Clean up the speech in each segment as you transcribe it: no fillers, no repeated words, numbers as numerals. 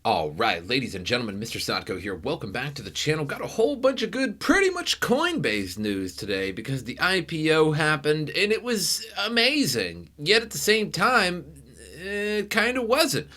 All right, ladies and gentlemen, MrSotko here. Welcome back to the channel. Got a whole bunch of good, pretty much Coinbase news today because the IPO happened and it was amazing. Yet at the same time, it kind of wasn't.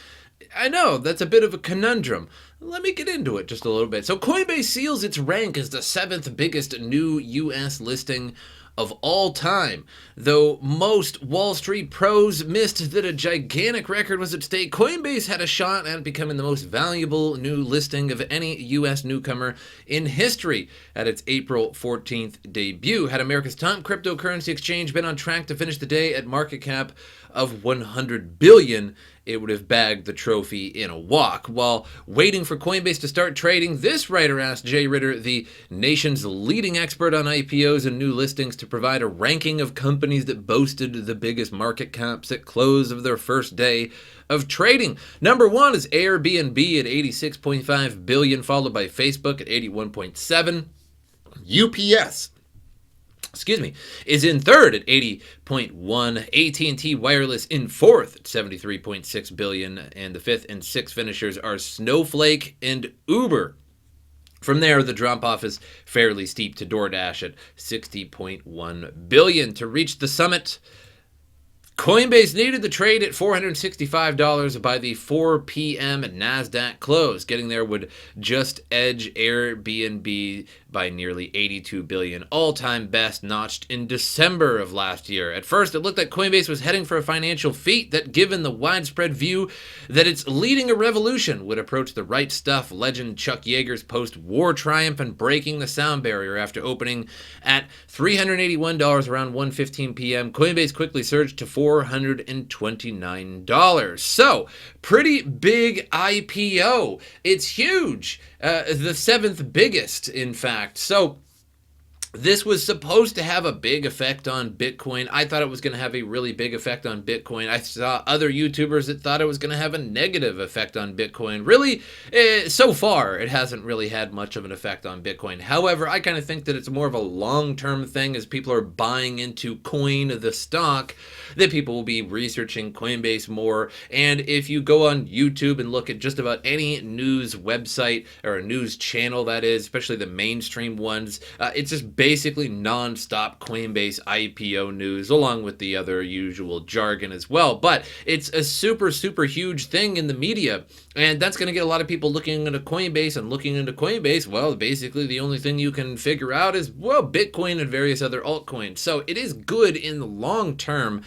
I know, that's a bit of a conundrum. Let me get into it just a little bit. So Coinbase seals its rank as the seventh biggest new U.S. listing of all time. Though most Wall Street pros missed that a gigantic record was at stake, Coinbase had a shot at becoming the most valuable new listing of any U.S. newcomer in history at its April 14th debut. Had America's top cryptocurrency exchange been on track to finish the day at market cap of 100 billion, it would have bagged the trophy in a walk. While waiting for Coinbase to start trading, this writer asked Jay Ritter, the nation's leading expert on IPOs and new listings, to provide a ranking of companies that boasted the biggest market caps at close of their first day of trading. Number one is Airbnb at 86.5 billion, followed by Facebook at 81.7. UPS is in third at 80.1. AT&T Wireless in fourth at 73.6 billion, and the fifth and sixth finishers are Snowflake and Uber. From there, the drop-off is fairly steep to DoorDash at 60.1 billion. To reach the summit, Coinbase needed the trade at $465 by the 4 p.m. NASDAQ close. Getting there would just edge Airbnb by nearly 82 billion, all-time best notched in December of last year. At first, it looked like Coinbase was heading for a financial feat that, given the widespread view that it's leading a revolution, would approach the right stuff legend Chuck Yeager's post-war triumph and breaking the sound barrier. After opening at $381 around 1:15 p.m., Coinbase quickly surged to $429. So, pretty big IPO. It's huge. The seventh biggest, in fact. So, this was supposed to have a big effect on Bitcoin. I thought it was going to have a really big effect on Bitcoin. I saw other YouTubers that thought it was going to have a negative effect on Bitcoin. Really, so far, it hasn't really had much of an effect on Bitcoin. However, I kind of think that it's more of a long-term thing as people are buying into Coin, the stock, that people will be researching Coinbase more. And if you go on YouTube and look at just about any news website or a news channel, that is, especially the mainstream ones, it's just basically non-stop Coinbase IPO news, along with the other usual jargon as well. But it's a super, super huge thing in the media, and that's going to get a lot of people looking into Coinbase, and looking into Coinbase, well, basically the only thing you can figure out is, well, Bitcoin and various other altcoins. So it is good in the long term.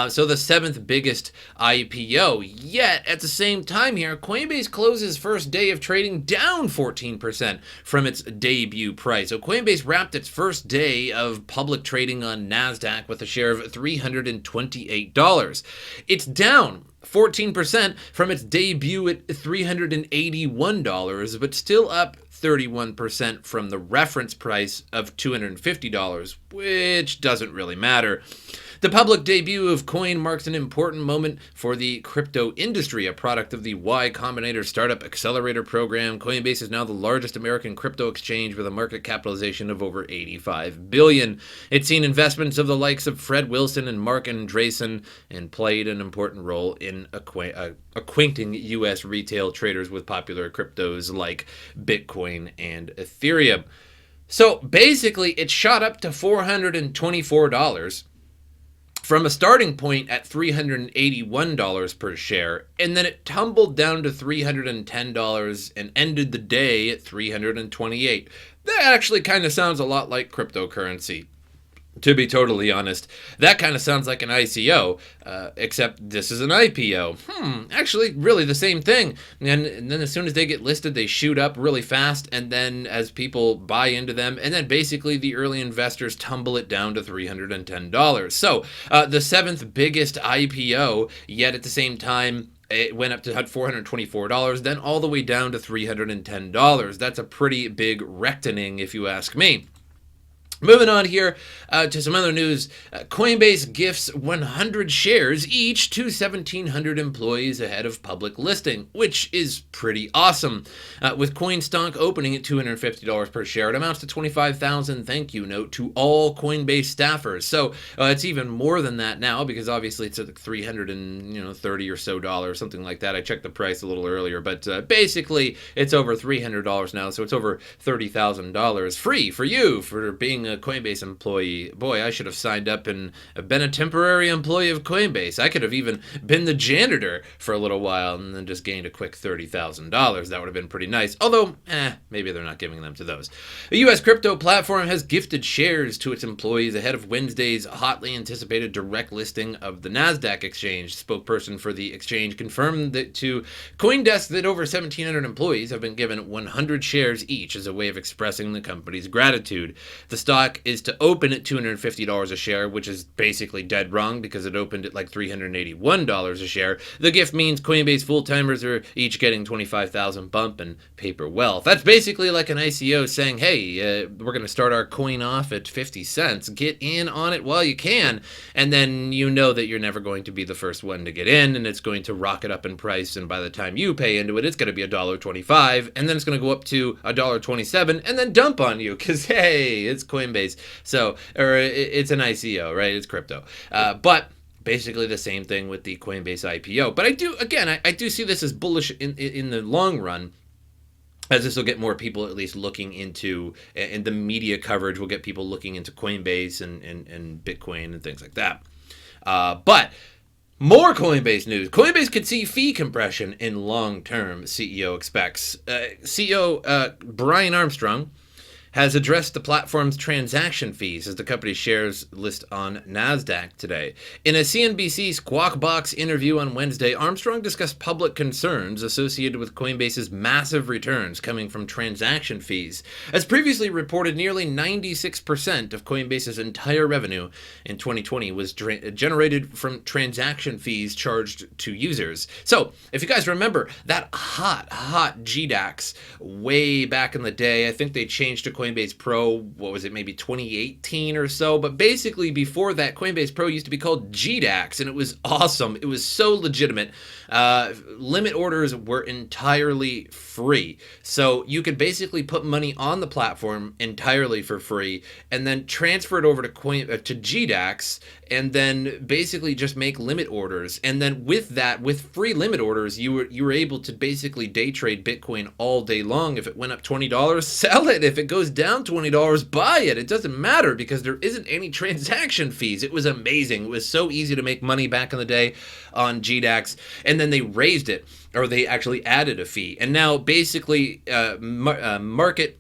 So the seventh biggest IPO. Yet, at the same time here, Coinbase closes first day of trading down 14% from its debut price. So Coinbase wrapped its first day of public trading on NASDAQ with a share of $328. It's down 14% from its debut at $381, but still up 31% from the reference price of $250, which doesn't really matter. The public debut of Coin marks an important moment for the crypto industry. A product of the Y Combinator Startup Accelerator Program, Coinbase is now the largest American crypto exchange with a market capitalization of over $85 billion. It's seen investments of the likes of Fred Wilson and Mark Andreessen, and played an important role in acquainting U.S. retail traders with popular cryptos like Bitcoin and Ethereum. So basically, it shot up to $424 from a starting point at $381 per share, and then it tumbled down to $310 and ended the day at $328. That actually kind of sounds a lot like cryptocurrency. To be totally honest, that kind of sounds like an ICO, except this is an IPO. Actually, really the same thing. And then as soon as they get listed, they shoot up really fast, and then as people buy into them, and then basically the early investors tumble it down to $310. So, the seventh biggest IPO, yet at the same time, it went up to $424, then all the way down to $310. That's a pretty big reckoning, if you ask me. Moving on here to some other news. Coinbase gifts 100 shares each to 1,700 employees ahead of public listing, which is pretty awesome. With coin stock opening at $250 per share, it amounts to $25,000 thank you note to all Coinbase staffers. So it's even more than that now, because obviously it's at $330 or so dollars, something like that. I checked the price a little earlier, but basically it's over $300 now, so it's over $30,000 free for you for being a Coinbase employee. Boy, I should have signed up and been a temporary employee of Coinbase. I could have even been the janitor for a little while and then just gained a quick $30,000. That would have been pretty nice. Although, maybe they're not giving them to those. A U.S. crypto platform has gifted shares to its employees ahead of Wednesday's hotly anticipated direct listing of the NASDAQ exchange. Spokesperson for the exchange confirmed that to CoinDesk that over 1,700 employees have been given 100 shares each as a way of expressing the company's gratitude. The stock is to open at $250 a share, which is basically dead wrong because it opened at like $381 a share. The gift means Coinbase full-timers are each getting $25,000 bump in paper wealth. That's basically like an ICO saying, hey, we're going to start our coin off at 50 cents. Get in on it while you can. And then you know that you're never going to be the first one to get in, and it's going to rocket up in price. And by the time you pay into it, it's going to be $1.25, and then it's going to go up to $1.27 and then dump on you because, hey, it's Coinbase. So, or it's an ICO, right? It's crypto. But basically the same thing with the Coinbase IPO. But I do see this as bullish in the long run, as this will get more people at least looking into, and the media coverage will get people looking into Coinbase and Bitcoin and things like that. But more Coinbase news. Coinbase could see fee compression in long term, CEO expects. CEO Brian Armstrong has addressed the platform's transaction fees as the company's shares list on NASDAQ today. In a CNBC Squawk Box interview on Wednesday, Armstrong discussed public concerns associated with Coinbase's massive returns coming from transaction fees. As previously reported, nearly 96% of Coinbase's entire revenue in 2020 was generated from transaction fees charged to users. So, if you guys remember that hot GDAX way back in the day, I think they changed to Coinbase Pro, what was it, maybe 2018 or so, but basically before that, Coinbase Pro used to be called GDAX, and it was awesome. It was so legitimate. Limit orders were entirely free, so you could basically put money on the platform entirely for free, and then transfer it over to GDAX, and then basically just make limit orders. And then with that, with free limit orders, you were able to basically day trade Bitcoin all day long. If it went up $20, sell it. If it goes down $20, buy it. It doesn't matter because there isn't any transaction fees. It was amazing. It was so easy to make money back in the day on GDAX, and then they raised it, or they actually added a fee. And now basically market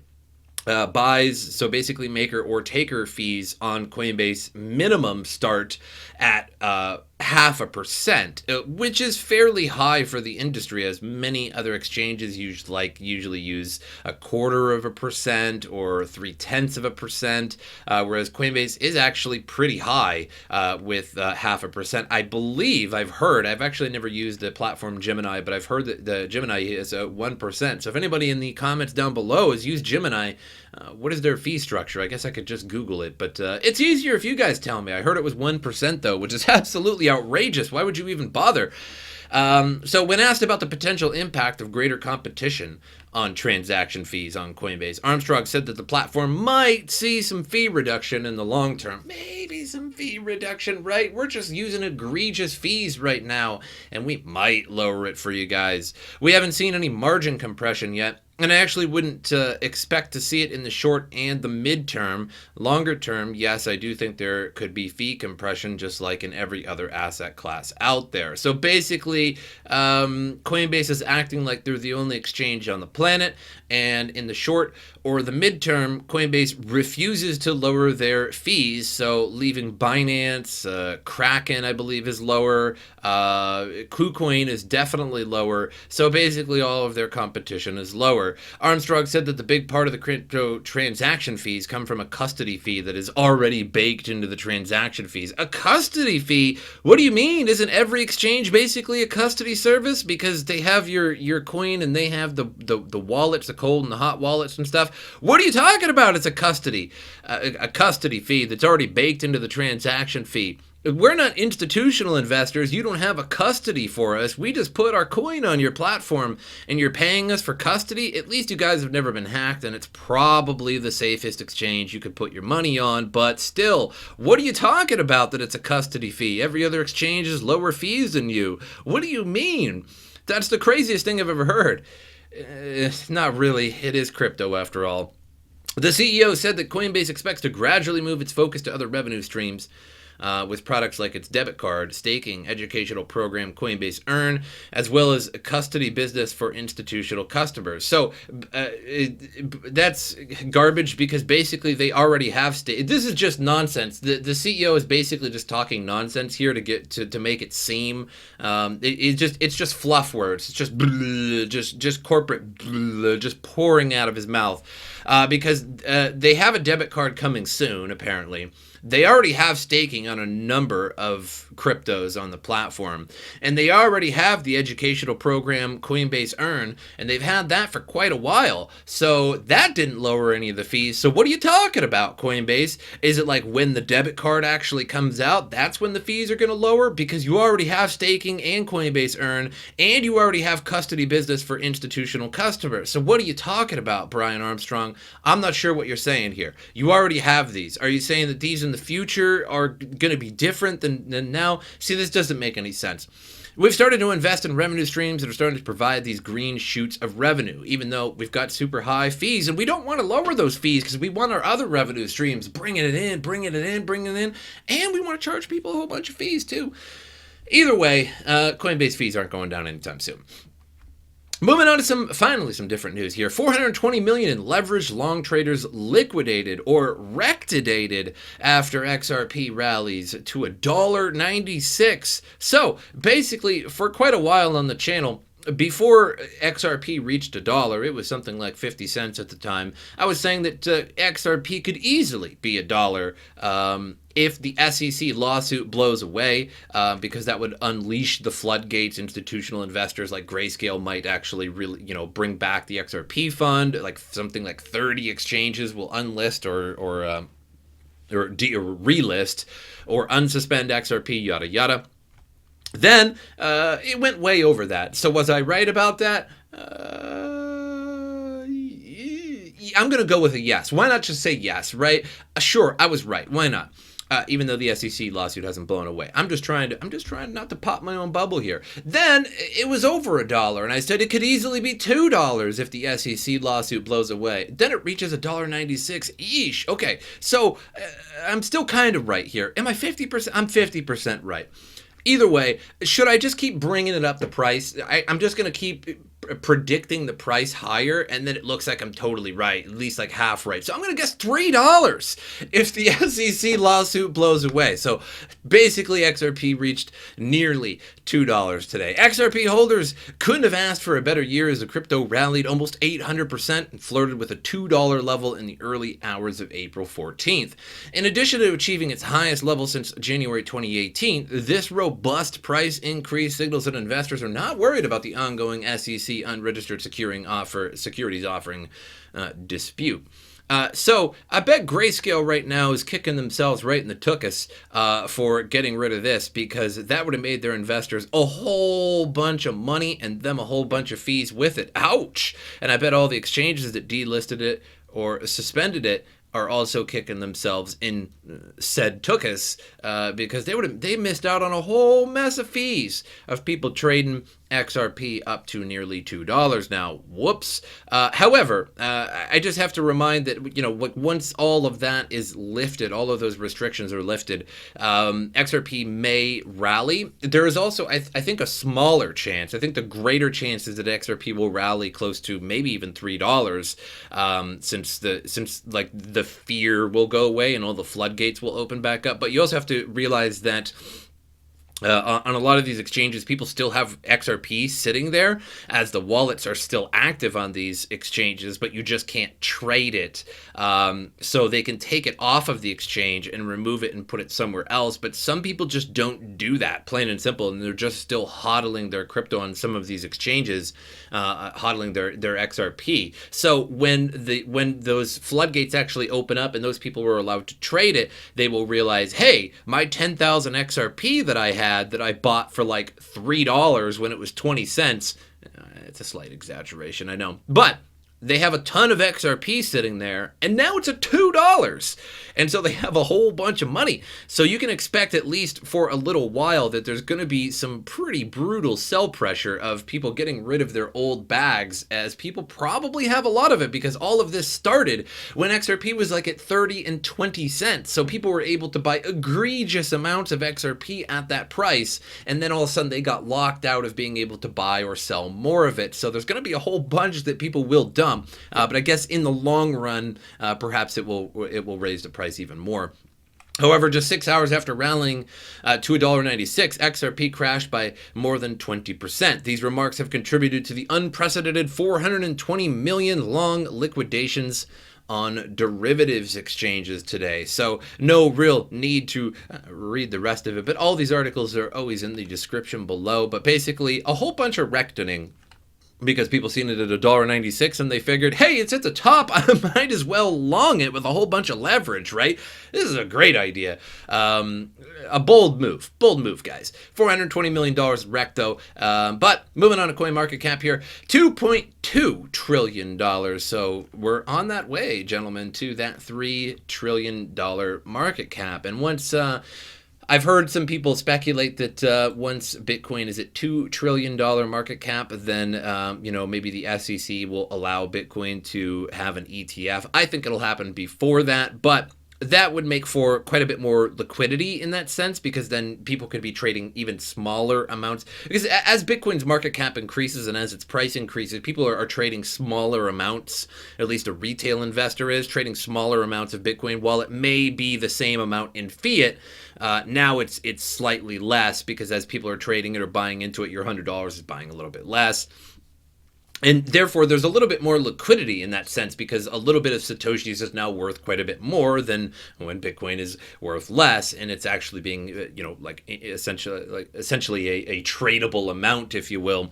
buys, so basically maker or taker fees on Coinbase minimum start at 0.5%, which is fairly high for the industry, as many other exchanges usually use 0.25% or 0.3%, whereas Coinbase is actually pretty high with 0.5%. I believe I've actually never used the platform Gemini, but I've heard that the Gemini is 1%. So if anybody in the comments down below has used Gemini, what is their fee structure? I guess I could just Google it, but it's easier if you guys tell me. I heard it was 1% though, which is absolutely outrageous. Why would you even bother? So when asked about the potential impact of greater competition on transaction fees on Coinbase, Armstrong said that the platform might see some fee reduction in the long term. Maybe some fee reduction, right? We're just using egregious fees right now, and we might lower it for you guys. We haven't seen any margin compression yet, and I actually wouldn't expect to see it in the short and the midterm. Longer term, yes, I do think there could be fee compression just like in every other asset class out there. So basically, Coinbase is acting like they're the only exchange on the planet, and in the short or the midterm, Coinbase refuses to lower their fees, so leaving Binance, Kraken, I believe, is lower, KuCoin is definitely lower, so basically all of their competition is lower. lower. Armstrong said that the big part of the crypto transaction fees come from a custody fee that is already baked into the transaction fees. A custody fee? What do you mean? Isn't every exchange basically a custody service? Because they have your coin and they have the wallets, the cold and the hot wallets and stuff. What are you talking about? It's a custody fee that's already baked into the transaction fee. We're not institutional investors. You don't have a custody for us. We just put our coin on your platform and you're paying us for custody. At least you guys have never been hacked, and it's probably the safest exchange you could put your money on. But still, what are you talking about that it's a custody fee? Every other exchange is lower fees than you. What do you mean? That's the craziest thing I've ever heard. Not really. It is crypto after all. The CEO said that Coinbase expects to gradually move its focus to other revenue streams, with products like its debit card, staking, educational program Coinbase Earn, as well as a custody business for institutional customers. So that's garbage, because basically they already have this is just nonsense. The CEO is basically just talking nonsense here to get to make it seem it's just fluff words. It's just corporate just pouring out of his mouth, because they have a debit card coming soon, apparently. They already have staking on a number of cryptos on the platform, and they already have the educational program Coinbase Earn, and they've had that for quite a while. So that didn't lower any of the fees. So what are you talking about, Coinbase? Is it like when the debit card actually comes out, that's when the fees are going to lower? Because you already have staking and Coinbase Earn, and you already have custody business for institutional customers. So what are you talking about, Brian Armstrong? I'm not sure what you're saying here. You already have these. Are you saying that these in the future are going to be different than now? See, this doesn't make any sense. We've started to invest in revenue streams that are starting to provide these green shoots of revenue, even though we've got super high fees, and we don't want to lower those fees because we want our other revenue streams bringing it in, and we want to charge people a whole bunch of fees too. Either way, Coinbase fees aren't going down anytime soon. Moving on to some different news here. 420 million in leveraged long traders liquidated or rectidated after XRP rallies to $1.96. So basically, for quite a while on the channel, before XRP reached $1, it was something like 50 cents at the time. I was saying that XRP could easily be $1 if the SEC lawsuit blows away, because that would unleash the floodgates. Institutional investors like Grayscale might actually really, bring back the XRP fund. Like something like 30 exchanges will unlist or relist or unsuspend XRP, yada yada. Then it went way over that. So was I right about that? I'm going to go with a yes. Why not just say yes, right? Sure, I was right. Why not? Even though the SEC lawsuit hasn't blown away. I'm just trying not to pop my own bubble here. Then it was over $1, and I said it could easily be $2 if the SEC lawsuit blows away. Then it reaches $1.96. Eesh. Okay, so I'm still kind of right here. Am I 50%? I'm 50% right. Either way, should I just keep bringing it up the price? I'm just going to keep predicting the price higher, and then it looks like I'm totally right, at least like half right. So I'm going to guess $3 if the SEC lawsuit blows away. So basically, XRP reached nearly $2 today. XRP holders couldn't have asked for a better year as the crypto rallied almost 800% and flirted with a $2 level in the early hours of April 14th. In addition to achieving its highest level since January 2018, this robust price increase signals that investors are not worried about the ongoing SEC unregistered securities offering dispute. So I bet Grayscale right now is kicking themselves right in the tuchus for getting rid of this, because that would have made their investors a whole bunch of money and them a whole bunch of fees with it. Ouch! And I bet all the exchanges that delisted it or suspended it are also kicking themselves in said tuchus, because they missed out on a whole mess of fees of people trading XRP up to nearly $2 now. Whoops. However, I just have to remind that, once all of that is lifted, all of those restrictions are lifted, XRP may rally. There is also, I think, a smaller chance. I think the greater chance is that XRP will rally close to maybe even $3, since the fear will go away and all the floodgates will open back up. But you also have to realize that On a lot of these exchanges, people still have XRP sitting there as the wallets are still active on these exchanges, but you just can't trade it. So they can take it off of the exchange and remove it and put it somewhere else. But some people just don't do that, plain and simple, and they're just still hodling their crypto on some of these exchanges, hodling their XRP. So when those floodgates actually open up and those people were allowed to trade it, they will realize, hey, my 10,000 XRP that I had that I bought for like $3 when it was 20 cents. It's a slight exaggeration, I know. But they have a ton of XRP sitting there, and now it's at $2. And so they have a whole bunch of money. So you can expect, at least for a little while, that there's going to be some pretty brutal sell pressure of people getting rid of their old bags, as people probably have a lot of it, because all of this started when XRP was like at 30 and 20 cents. So people were able to buy egregious amounts of XRP at that price, and then all of a sudden they got locked out of being able to buy or sell more of it. So there's going to be a whole bunch that people will dump. But I guess in the long run, perhaps it will raise the price even more. However, just 6 hours after rallying to $1.96, XRP crashed by more than 20%. These remarks have contributed to the unprecedented 420 million long liquidations on derivatives exchanges today. So no real need to read the rest of it, but all these articles are always in the description below. But basically, a whole bunch of reckoning, because people seen it at $1.96 and they figured, hey, it's at the top, I might as well long it with a whole bunch of leverage, right? This is a great idea. A bold move, guys. $420 million wrecked, though. But moving on to CoinMarketCap here, $2.2 trillion. So we're on that way, gentlemen, to that $3 trillion market cap. And once I've heard some people speculate that once Bitcoin is at $2 trillion market cap, then, maybe the SEC will allow Bitcoin to have an ETF. I think it'll happen before that, but that would make for quite a bit more liquidity in that sense, because then people could be trading even smaller amounts. Because as Bitcoin's market cap increases and as its price increases, people are trading smaller amounts. At least a retail investor is trading smaller amounts of Bitcoin. While it may be the same amount in fiat, now it's slightly less, because as people are trading it or buying into it, your $100 is buying a little bit less. And therefore, there's a little bit more liquidity in that sense, because a little bit of Satoshis is now worth quite a bit more than when Bitcoin is worth less, and it's actually being, essentially a tradable amount, if you will.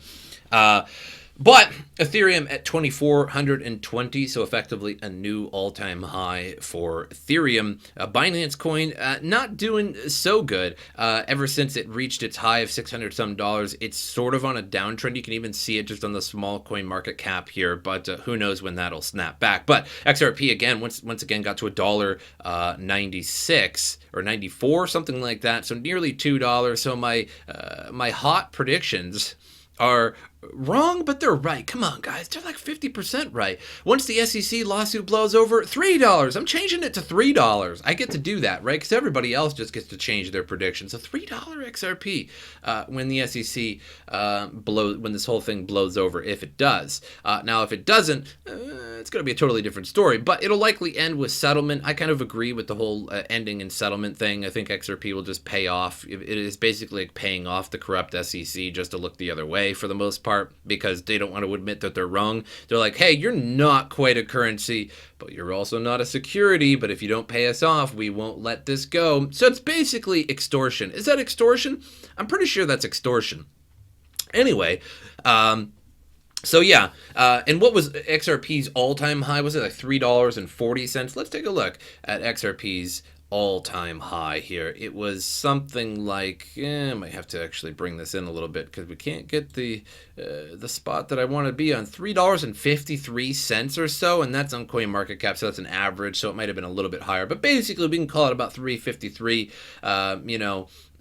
But Ethereum at 2,420, so effectively a new all-time high for Ethereum. Binance Coin not doing so good. Ever since it reached its high of $600 some, it's sort of on a downtrend. You can even see it just on the small coin market cap here, but who knows when that'll snap back. But XRP again, once again got to $1.96 or 94, something like that. So nearly $2. So my hot predictions are wrong, but they're right. Come on, guys. They're like 50% right. Once the SEC lawsuit blows over, $3. I'm changing it to $3. I get to do that, right? Because everybody else just gets to change their prediction. So $3 XRP when the SEC when this whole thing blows over, if it does. Now, if it doesn't, it's going to be a totally different story, but it'll likely end with settlement. I kind of agree with the whole ending in settlement thing. I think XRP will just pay off. It is basically like paying off the corrupt SEC just to look the other way for the most part, because they don't want to admit that they're wrong. They're like, hey, you're not quite a currency, but you're also not a security, but if you don't pay us off, we won't let this go. So it's basically extortion. Is that extortion? I'm pretty sure that's extortion. Anyway, so yeah, and what was XRP's all-time high? Was it like $3.40? Let's take a look at XRP's all-time high here. It was something like, I might have to actually bring this in a little bit because we can't get the spot that I want to be on. $3.53 or so, and that's on CoinMarketCap, so that's an average, so it might have been a little bit higher, but basically we can call it about $3.53,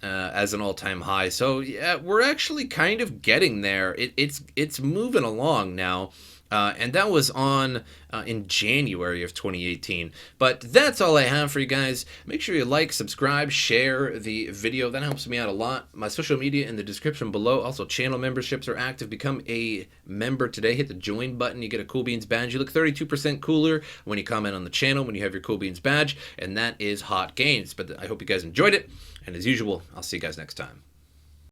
as an all-time high. So yeah, we're actually kind of getting there. It's moving along now. And that was on in January of 2018. But that's all I have for you guys. Make sure you like, subscribe, share the video. That helps me out a lot. My social media in the description below. Also, channel memberships are active. Become a member today. Hit the join button. You get a Cool Beans badge. You look 32% cooler when you comment on the channel, when you have your Cool Beans badge. And that is hot gains. But I hope you guys enjoyed it. And as usual, I'll see you guys next time.